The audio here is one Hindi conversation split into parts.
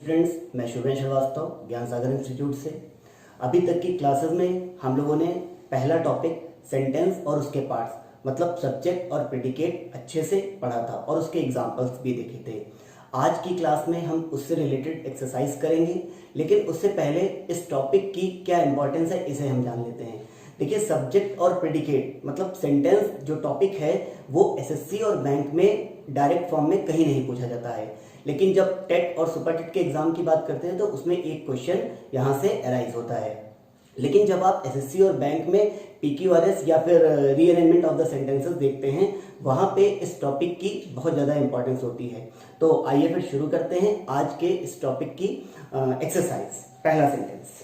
फ्रेंड्स, मैं शुभेन श्रीवास्तव ज्ञान सागर इंस्टीट्यूट से। अभी तक की क्लासेस में हम लोगों ने पहला टॉपिक सेंटेंस और उसके पार्ट्स मतलब सब्जेक्ट और प्रेडिकेट अच्छे से पढ़ा था और उसके एग्जांपल्स भी देखे थे। आज की क्लास में हम उससे रिलेटेड एक्सरसाइज करेंगे, लेकिन उससे पहले इस टॉपिक की क्या इंपॉर्टेंस है इसे हम जान लेते हैं। देखिए, सब्जेक्ट और प्रेडिकेट मतलब सेंटेंस जो टॉपिक है वो एसएससी और बैंक में डायरेक्ट फॉर्म में कहीं नहीं पूछा जाता है, लेकिन जब टेट और सुपर टेट के एग्जाम की बात करते हैं तो उसमें एक क्वेश्चन यहाँ से अराइज होता है। लेकिन जब आप एसएससी और बैंक में पीक्यूआरएस या फिर रीअरेंजमेंट ऑफ द सेंटेंसेस देखते हैं, वहाँ पे इस टॉपिक की बहुत ज़्यादा इंपॉर्टेंस होती है। तो आइए फिर शुरू करते हैं आज के इस टॉपिक की एक्सरसाइज। पहला सेंटेंस,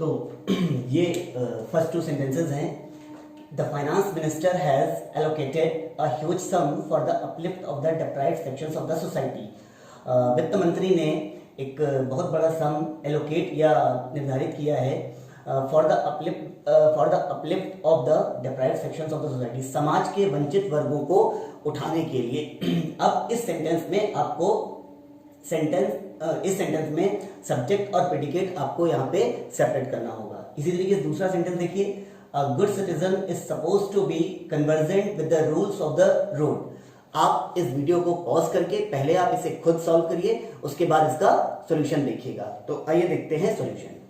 तो ये फर्स्ट टू सेंटेंसेस हैं। The finance minister has allocated a huge sum for the uplift of the deprived sections of the society. वित्त मंत्री ने एक बहुत बड़ा सम एलोकेट या निर्धारित किया है for the uplift of the deprived sections of the society, समाज के वंचित वर्गों को उठाने के लिए। अब इस सेंटेंस में आपको इस सेंटेंस में सब्जेक्ट और प्रेडिकेट आपको यहाँ पे सेपरेट करना होगा। इसी तरीके से दूसरा सेंटेंस देखिए, a good citizen is suppose to be convergent with the rules of the road. आप इस वीडियो को पॉज करके पहले आप इसे खुद सॉल्व करिए, उसके बाद इसका सॉल्यूशन देखिएगा। तो आइए देखते हैं सॉल्यूशन।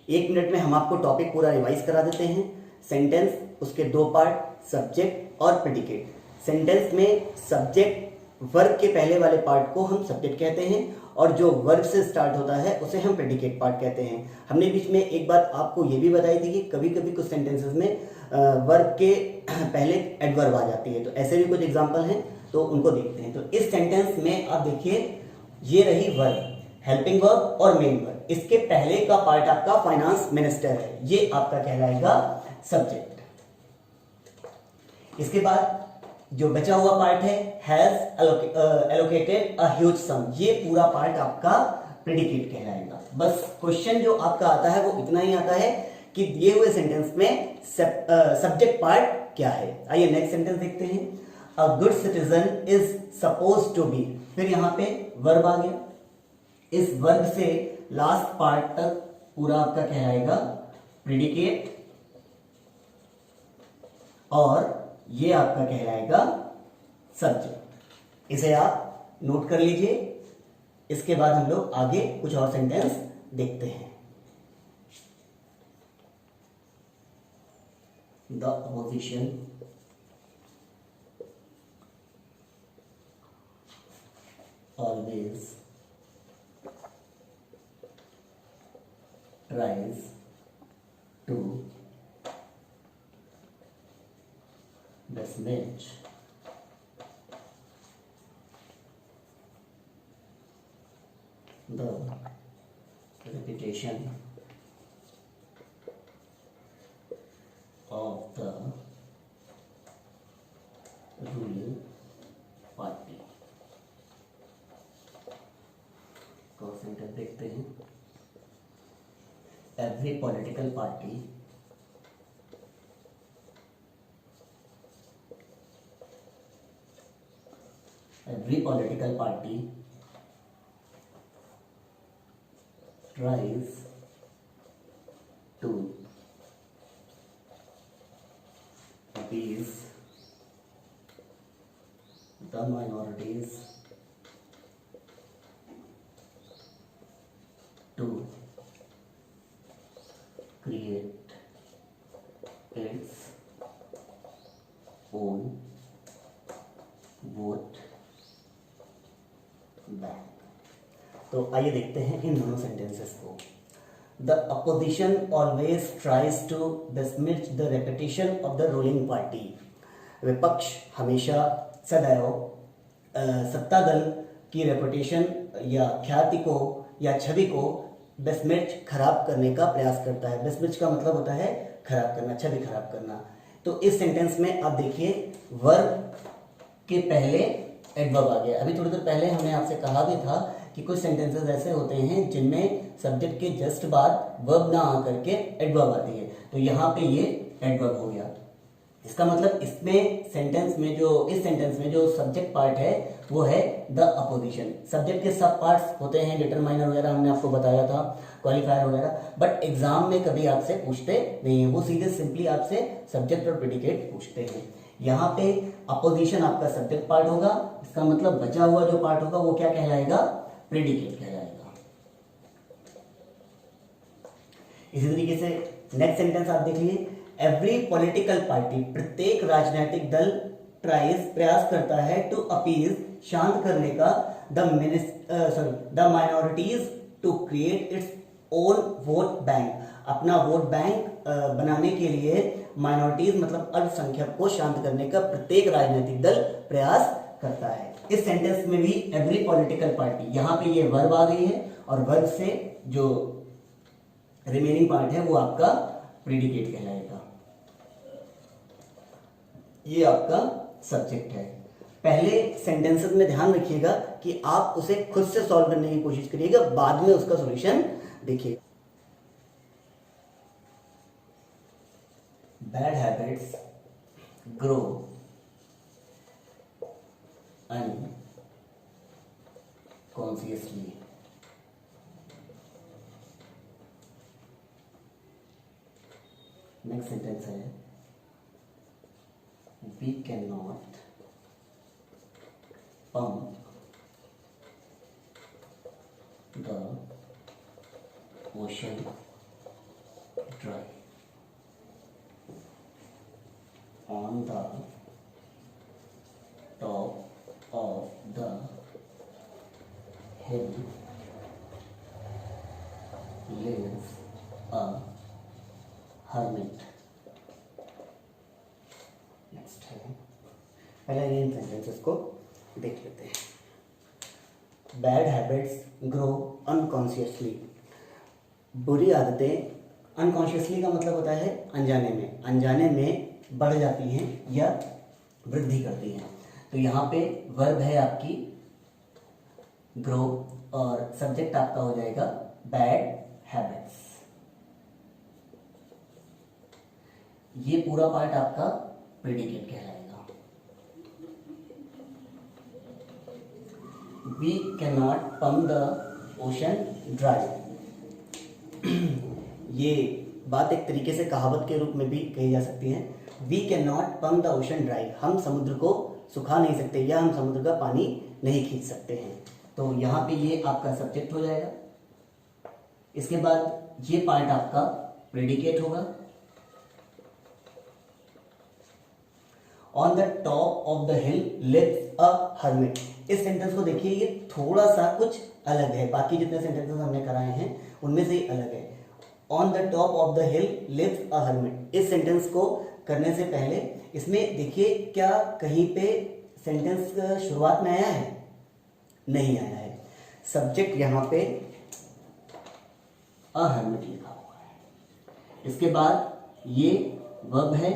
एक मिनट में हम आपको टॉपिक पूरा रिवाइज करा देते हैं। सेंटेंस, उसके दो पार्ट, सब्जेक्ट और प्रेडिकेट। सेंटेंस में सब्जेक्ट वर्ब के पहले वाले पार्ट को हम सब्जेक्ट कहते हैं और जो वर्ब से स्टार्ट होता है उसे हम प्रेडिकेट पार्ट कहते हैं। हमने बीच में एक बात आपको ये भी बताई थी कि कभी कभी कुछ सेंटेंसेस में वर्ब के पहले एडवर्ब आ जाती है, तो ऐसे भी कुछ एग्जाम्पल हैं, तो उनको देखते हैं। तो इस सेंटेंस में आप देखिए, ये रही वर्ब, हेल्पिंग वर्ब और मेन वर्ब। इसके पहले का पार्ट आपका फाइनेंस मिनिस्टर है, ये आपका कहलाएगा सब्जेक्ट। इसके बाद जो बचा हुआ पार्ट है has allocated a huge sum, ये पूरा पार्ट आपका प्रेडिकेट कहलाएगा। बस क्वेश्चन जो आपका आता है वो इतना ही आता है कि दिए हुए सेंटेंस में सब्जेक्ट पार्ट क्या है। आइए नेक्स्ट सेंटेंस देखते हैं। A good citizen is suppose to be, फिर यहां पे वर्ब आ गया। इस वर्ब से लास्ट पार्ट तक पूरा आपका कहलाएगा प्रेडिकेट और ये आपका कहलाएगा सब्जेक्ट। इसे आप नोट कर लीजिए। इसके बाद हम लोग आगे कुछ और सेंटेंस देखते हैं। The opposition always tries to dismiss the reputation of the ruling party। Sentence देखते हैं। Every political party tries to appease the minorities to create its own vote bank. तो आइए देखते हैं इन दोनों सेंटेंसेस को। The opposition always tries to dismiss the reputation of the ruling party. विपक्ष हमेशा सदैव सत्ता दल की रेपुटेशन या ख्याति को या छवि को डिसमिस खराब करने का प्रयास करता है। डिसमिस का मतलब होता है खराब करना, छवि खराब करना। तो इस सेंटेंस में आप देखिए वर्ब के पहले एडवर्ब आ गया। अभी थोड़ी देर पहले हमने आपसे कहा भी था कि कुछ सेंटेंसेस ऐसे होते हैं जिनमें सब्जेक्ट के जस्ट बाद वर्ब ना आकर के एडवर्ब आती है। तो यहाँ पे ये एडवर्ब हो गया। इसका मतलब इसमें सेंटेंस में जो इस सेंटेंस में जो सब्जेक्ट पार्ट है वो है द अपोजिशन। सब्जेक्ट के सब पार्ट्स होते हैं, डिटरमाइनर वगैरह हमने आपको बताया था, क्वालिफायर वगैरह, बट एग्जाम में कभी आपसे पूछते नहीं है। वो सीधे सिंपली आपसे सब्जेक्ट और प्रेडिकेट पूछते हैं। यहाँ पे अपोजिशन आपका सब्जेक्ट पार्ट होगा। इसका मतलब बचा हुआ जो पार्ट होगा वो क्या कहलाएगा? प्रेडिकेट कहलाएगा। इसी तरीके से नेक्स्ट सेंटेंस आप देखिए। एवरी पॉलिटिकल पार्टी, प्रत्येक राजनीतिक दल ट्राइज, प्रयास करता है, टू अपीज, शांत करने का, the minorities to create its own vote bank, अपना वोट बैंक बनाने के लिए माइनॉरिटीज मतलब अल्पसंख्यक को शांत करने का प्रत्येक राजनीतिक दल प्रयास करता है। इस सेंटेंस में भी एवरी पॉलिटिकल पार्टी, यहां पे ये वर्ब आ गई है और वर्ब से जो रिमेनिंग पार्ट है वो आपका प्रेडिकेट कहलाएगा। ये आपका सब्जेक्ट है। पहले सेंटेंसेस में ध्यान रखिएगा कि आप उसे खुद से सॉल्व करने की कोशिश करिएगा, बाद में उसका सॉल्यूशन देखिए। Bad habits grow unconsciously। Next sentence है we cannot pump the ocean dry on the top of the hill lives a hermit। Next है, पहले इन सेंटेंसेस को देख लेते हैं। बैड हैबिट्स ग्रो अनकॉन्शियसली, बुरी आदतें अनकॉन्शियसली का मतलब होता है अनजाने में बढ़ जाती हैं या वृद्धि करती हैं। तो यहाँ पे वर्ब है आपकी ग्रो और सब्जेक्ट आपका हो जाएगा बैड हैबिट्स। ये पूरा पार्ट आपका प्रेडिकेट कहलाएगा। We cannot pump the ocean dry। ये बात एक तरीके से कहावत के रूप में भी कही जा सकती है। We cannot pump the ocean dry, हम समुद्र को सुखा नहीं सकते या हम समुद्र का पानी नहीं खींच सकते हैं। तो यहाँ पे ये आपका सब्जेक्ट हो जाएगा। इसके बाद ये पार्ट आपका प्रेडिकेट होगा। On the top of the hill lives a hermit. इस सेंटेंस को देखिए, ये थोड़ा सा कुछ अलग है, बाकी जितने सेंटेंसेस हमने कराए हैं उनमें से ही अलग है। On the top of the hill lives a hermit, इस सेंटेंस को करने से पहले इसमें देखिए क्या कहीं पे सेंटेंस शुरुआत में आया है? नहीं आया है। सब्जेक्ट यहां पे अ हर्मिट लिखा हुआ है, इसके बाद ये वर्ब है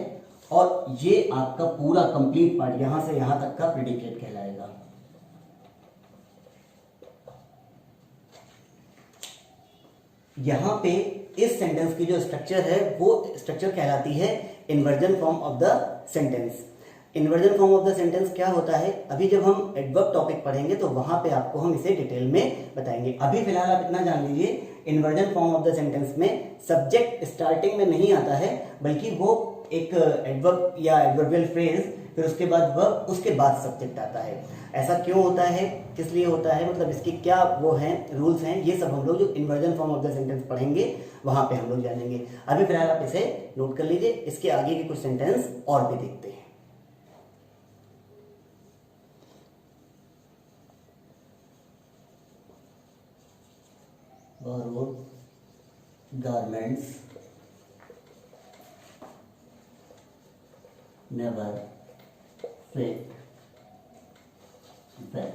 और ये आपका पूरा कंप्लीट पार्ट यहां से यहां तक का प्रेडिकेट कहलाएगा। यहां पे इस सेंटेंस की जो स्ट्रक्चर है वो स्ट्रक्चर कहलाती है inversion form of the sentence. Inversion form of the sentence क्या होता है, अभी जब हम एडवर्ब टॉपिक पढ़ेंगे तो वहां पे आपको हम इसे डिटेल में बताएंगे। अभी फिलहाल आप इतना जान लीजिए, inversion form of the sentence में सब्जेक्ट स्टार्टिंग में नहीं आता है, बल्कि वो एक एडवर्ब या एडवर्बियल फ्रेज, फिर उसके बाद वर्ब, उसके बाद सब्जेक्ट आता है। ऐसा क्यों होता है, किस लिए होता है, मतलब इसकी क्या वो हैं रूल्स हैं, ये सब हम लोग जो inversion form of the sentence पढ़ेंगे वहां पे हम लोग जानेंगे। अभी फिलहाल आप इसे नोट कर लीजिए, इसके आगे के कुछ सेंटेंस और भी देखते हैं। borrowed garments never fit well.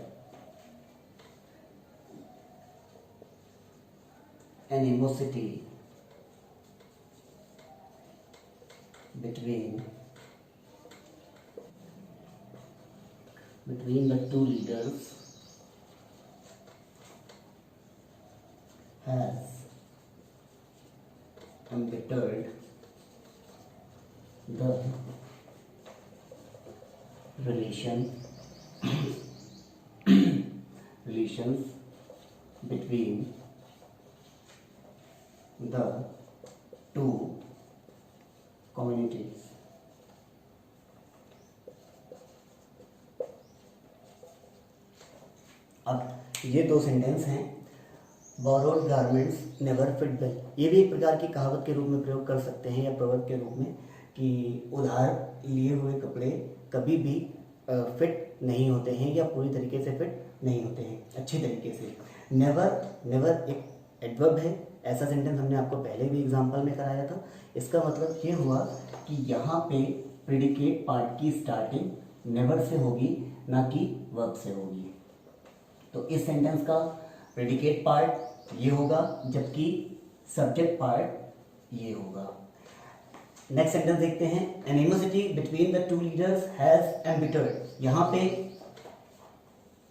Animosity between the two leaders has embittered the relations between the two communities. अब ये दो सेंटेंस हैं, borrowed garments never fit well. ये भी एक प्रकार की कहावत के रूप में प्रयोग कर सकते हैं या प्रवर्ब के रूप में, कि उधार लिए हुए कपड़े कभी भी फिट नहीं होते हैं या पूरी तरीके से फिट नहीं होते हैं अच्छी तरीके से। नेवर एक एडवर्ब है, ऐसा सेंटेंस हमने आपको पहले भी एग्जांपल में कराया था। इसका मतलब ये हुआ कि यहाँ पे प्रेडिकेट पार्ट की स्टार्टिंग नेवर से होगी, ना कि वर्ब से होगी। तो इस सेंटेंस का प्रेडिकेट पार्ट ये होगा, जबकि सब्जेक्ट पार्ट ये होगा। नेक्स्ट सेंटेंस देखते हैं, animosity between the two leaders has embittered. यहाँ पे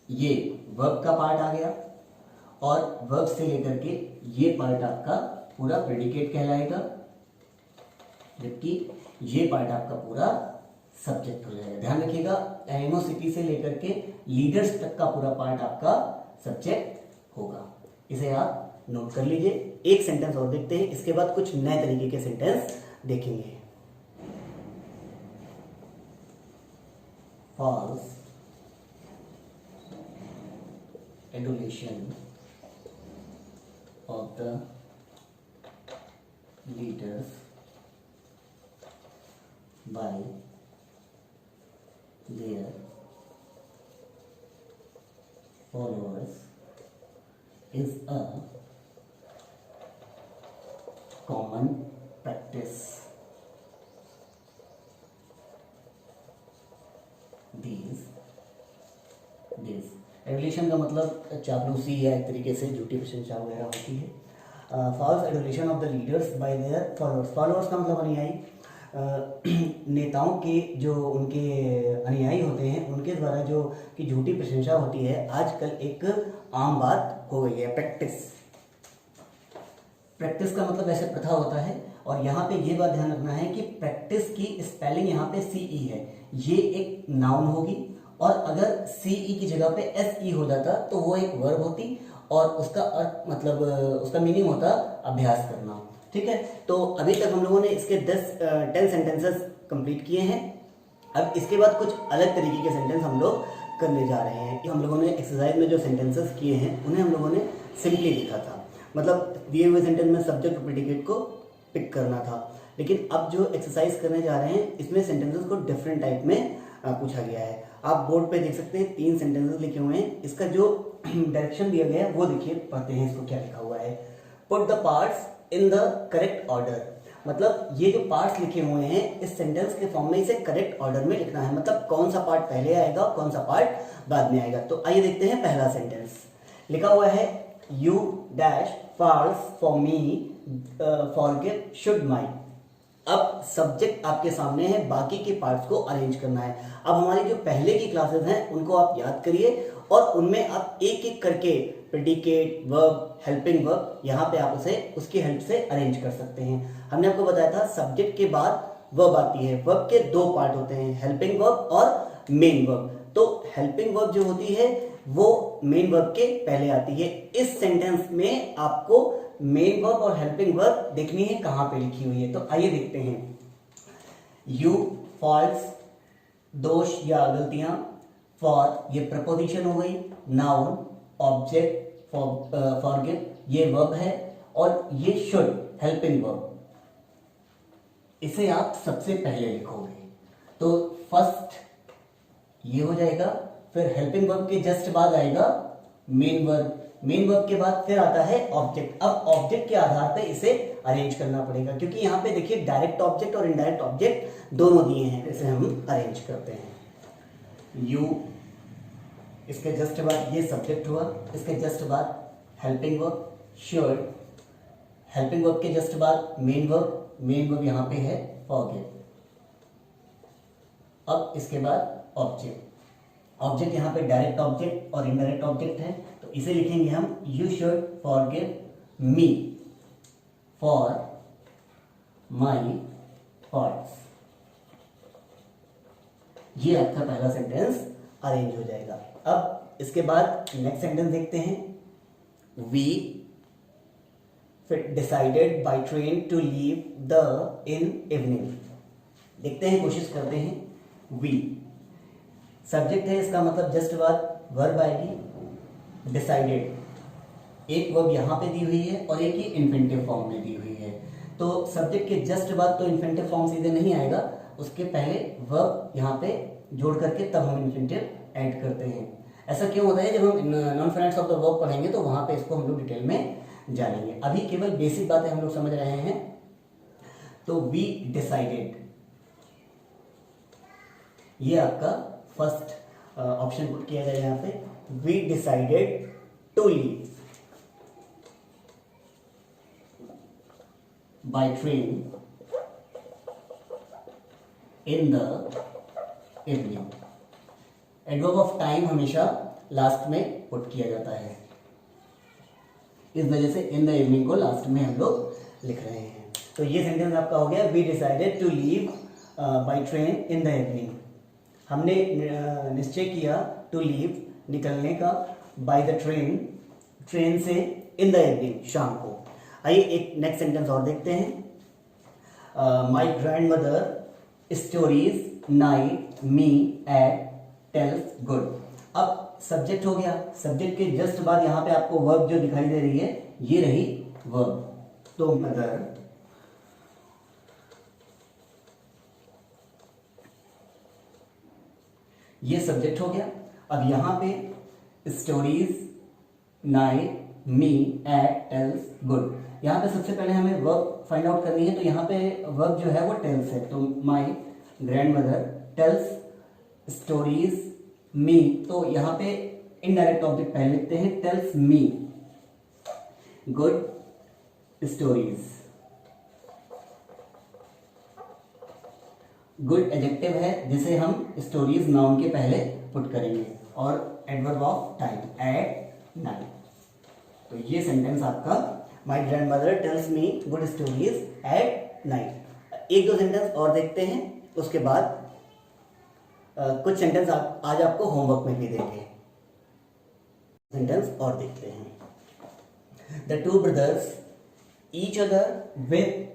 ये वर्ब का पार्ट आ गया और वर्ब से लेकर के ये पार्ट आपका पूरा प्रेडिकेट कहलाएगा, जबकि ये पार्ट आपका पूरा सब्जेक्ट हो जाएगा। ध्यान रखिएगा, एनिमोसिटी से लेकर के लीडर्स तक का पूरा पार्ट आपका सब्जेक्ट होगा। इसे आप नोट कर लीजिए। एक सेंटेंस और देखते हैं, इसके बाद कुछ नए तरीके के सेंटेंस देखेंगे। False adulation of the leaders by their followers is a common practice. These adulation का मतलब चापलूसी या एक तरीके से झूठी प्रशंसा वगैरह होती है। False adulation of the leaders by their followers. Followers का मतलब अनुयायी, नेताओं के जो उनके अनुयायी होते हैं उनके द्वारा जो की झूठी प्रशंसा होती है, आजकल एक आम बात हो गई है। प्रैक्टिस का मतलब ऐसे प्रथा होता है, और यहाँ पे ये बात ध्यान रखना है कि प्रैक्टिस की स्पेलिंग यहाँ पे सीई है, ये एक नाउन होगी, और अगर सीई की जगह पे एसई हो जाता तो वो एक वर्ब होती और उसका अर्थ मतलब उसका मीनिंग होता अभ्यास करना। ठीक है, तो अभी तक हम लोगों ने इसके 10 सेंटेंसेस कंप्लीट किए हैं। अब इसके बाद कुछ अलग तरीके के सेंटेंस हम लोग करने जा रहे हैं। हम लोगों ने एक्सरसाइज में जो सेंटेंसेस किए हैं उन्हें हम लोगों ने सिंपली लिखा था, मतलब दिए हुए सेंटेंस में सब्जेक्ट और प्रेडिकेट को पिक करना था। लेकिन अब जो एक्सरसाइज करने जा रहे हैं इसमें सेंटेंसेस को डिफरेंट टाइप में पूछा गया है। आप बोर्ड पे देख सकते हैं 3 सेंटेंसेस लिखे हुए हैं। इसका जो डायरेक्शन दिया गया है वो देखिए, पढ़ते हैं इसको क्या लिखा हुआ है। Put the parts in the correct order, मतलब ये जो पार्ट्स लिखे हुए हैं इस सेंटेंस के फॉर्म में इसे करेक्ट ऑर्डर में लिखना है, मतलब कौन सा पार्ट पहले आएगा कौन सा पार्ट बाद में आएगा। तो आइए देखते हैं पहला सेंटेंस। लिखा हुआ है you dash faults for me forgive should my. अब सब्जेक्ट आपके सामने है, बाकी के पार्ट्स को अरेंज करना है। अब हमारी जो पहले की क्लासेस हैं उनको आप याद करिए और उनमें आप एक एक करके प्रेडिकेट, वर्ब, हेल्पिंग वर्ब यहाँ पे आप उसे उसकी हेल्प से अरेंज कर सकते हैं। हमने आपको बताया था सब्जेक्ट के बाद वर्ब आती है। वर्ब के 2 पार्ट होते हैं, हेल्पिंग वर्ब और मेन वर्ब। तो हेल्पिंग वर्ब जो होती है वो मेन वर्ब के पहले आती है। इस सेंटेंस में आपको मेन वर्ब और हेल्पिंग वर्ब देखनी है कहां पे लिखी हुई है। तो आइए देखते हैं। यू, फॉल्स, दोष या गलतियां, फॉर ये प्रपोजिशन हो गई, नाउन, ऑब्जेक्ट, फॉरगिव ये वर्ब है और ये शुड हेल्पिंग वर्ब। इसे आप सबसे पहले लिखोगे तो फर्स्ट ये हो जाएगा, फिर हेल्पिंग वर्ब के जस्ट बाद आएगा मेन वर्ब, मेन वर्ब के बाद फिर आता है ऑब्जेक्ट। अब ऑब्जेक्ट के आधार पे इसे अरेंज करना पड़ेगा क्योंकि यहाँ पे देखिए डायरेक्ट ऑब्जेक्ट और इनडायरेक्ट ऑब्जेक्ट दोनों दिए हैं। इसे हम अरेंज करते हैं। यू, इसके जस्ट बाद ये सब्जेक्ट हुआ, इसके जस्ट बाद helping verb should, helping verb के जस्ट बाद मेन वर्ब, मेन वर्ब यहाँ पे है फॉरगिव। अब इसके बाद ऑब्जेक्ट, ऑब्जेक्ट यहाँ पे डायरेक्ट ऑब्जेक्ट और इनडायरेक्ट ऑब्जेक्ट है तो इसे लिखेंगे हम you should forgive me for my faults. ये आपका पहला सेंटेंस अरेंज हो जाएगा। अब इसके बाद नेक्स्ट सेंटेंस देखते हैं। We decided by train to leave the in evening. देखते हैं, कोशिश करते हैं। वी सब्जेक्ट है, इसका मतलब जस्ट बाद वर्ब आएगी। डिसाइडेड एक वर्ब यहाँ पे दी हुई है और एक ही इन्फिनिटिव फॉर्म में दी हुई है। तो सब्जेक्ट के जस्ट बाद तो इन्फिनिटिव फॉर्म सीधे नहीं आएगा, उसके पहले वर्ब यहाँ पे जोड़ करके तब हम इन्फिनिटिव ऐड करते हैं। ऐसा क्यों होता है? जब हम non finite of the verb पढ़ेंगे तो वहां पे इसको हम लोग डिटेल में जानेंगे। अभी केवल बेसिक बातें हम लोग समझ रहे हैं। तो वी डिसाइडेड, ये आपका फर्स्ट ऑप्शन पुट किया जाए यहाँ पे। We decided to leave by train in the evening. Adverb of time हमेशा लास्ट में पुट किया जाता है, इस वजह से इन द इवनिंग को लास्ट में हम लोग लिख रहे हैं। तो ये सेंटेंस आपका हो गया, we decided to leave by train in the evening. हमने निश्चय किया टू लीव निकलने का, बाय द ट्रेन ट्रेन से, इन द इवनिंग शाम को। आइए एक नेक्स्ट सेंटेंस और देखते हैं। My grandmother stories night me at tells good. अब सब्जेक्ट हो गया, सब्जेक्ट के जस्ट बाद यहां पे आपको वर्ब जो दिखाई दे रही है ये रही वर्ब। तो मदर ये सब्जेक्ट हो गया। अब यहां पे stories night me at tells good, यहां पे सबसे पहले हमें वर्ब फाइंड आउट करनी है। तो यहां पे वर्ब जो है वो टेल्स है, तो माय ग्रैंडमदर टेल्स स्टोरीज मी, तो यहां पे इनडायरेक्ट ऑब्जेक्ट पहले लिखते हैं, tells me good stories. Good adjective है जिसे हम स्टोरीज नाउन के पहले पुट करेंगे, और adverb of time at night. तो ये सेंटेंस आपका my grandmother tells me good stories at night. एक दो सेंटेंस और देखते हैं, उसके बाद कुछ सेंटेंस आज आपको होमवर्क में भी देंगे। सेंटेंस और देखते हैं। The two brothers each other with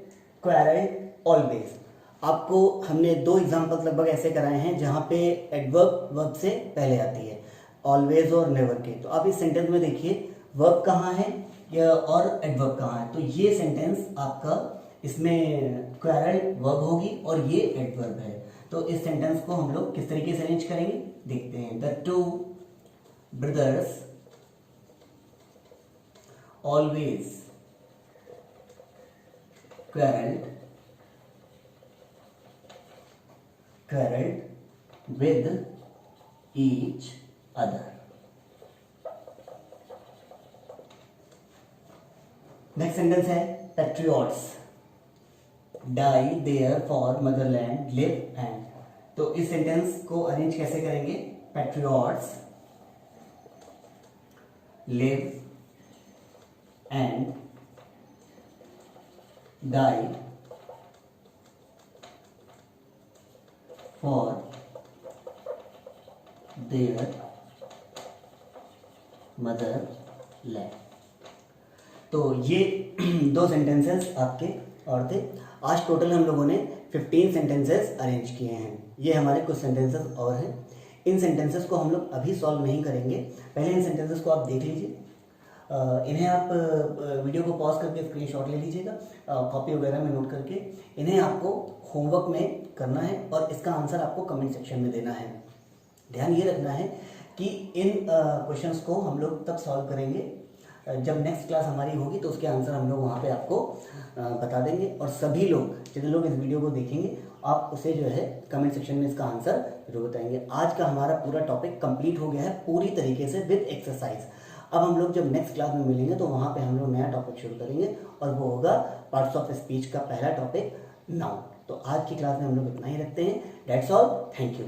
quarrel always. आपको हमने 2 एग्जाम्पल लगभग ऐसे कराए हैं जहां पे एडवर्ब वर्ब से पहले आती है, ऑलवेज और नेवर के। तो आप इस सेंटेंस में देखिए वर्ब कहाँ है और एडवर्ब कहाँ है। तो ये सेंटेंस आपका इसमें क्वेरल्ड वर्ब होगी और ये एडवर्ब है। तो इस सेंटेंस को हम लोग किस तरीके से अरेंज करेंगे देखते हैं। The two brothers always quarreled with each other. Next sentence है patriots die there for motherland live and। तो इस सेंटेंस को अरेंज कैसे करेंगे? patriots live and die for their motherland। तो ये दो सेंटेंसेस आपके और थे। आज टोटल हम लोगों ने 15 सेंटेंसेस अरेंज किए हैं। ये हमारे कुछ सेंटेंसेस और हैं। इन सेंटेंसेस को हम लोग अभी सॉल्व नहीं करेंगे, पहले इन सेंटेंसेस को आप देख लीजिए। इन्हें आप वीडियो को पॉज करके स्क्रीनशॉट ले लीजिएगा, कॉपी वगैरह में नोट करके। इन्हें आपको होमवर्क में करना है और इसका आंसर आपको कमेंट सेक्शन में देना है। ध्यान ये रखना है कि इन क्वेश्चंस को हम लोग तब सॉल्व करेंगे जब नेक्स्ट क्लास हमारी होगी, तो उसके आंसर हम लोग वहाँ पे आपको बता देंगे। और सभी लोग जितने लोग इस वीडियो को देखेंगे, आप उसे जो है कमेंट सेक्शन में इसका आंसर जरूर बताएंगे। आज का हमारा पूरा टॉपिक कंप्लीट हो गया है पूरी तरीके से विद एक्सरसाइज। अब हम लोग जब नेक्स्ट क्लास में मिलेंगे तो वहाँ पे हम लोग नया टॉपिक शुरू करेंगे और वो होगा पार्ट्स ऑफ स्पीच का पहला टॉपिक नाउन। तो आज की क्लास में हम लोग इतना ही रखते हैं। That's all, thank you.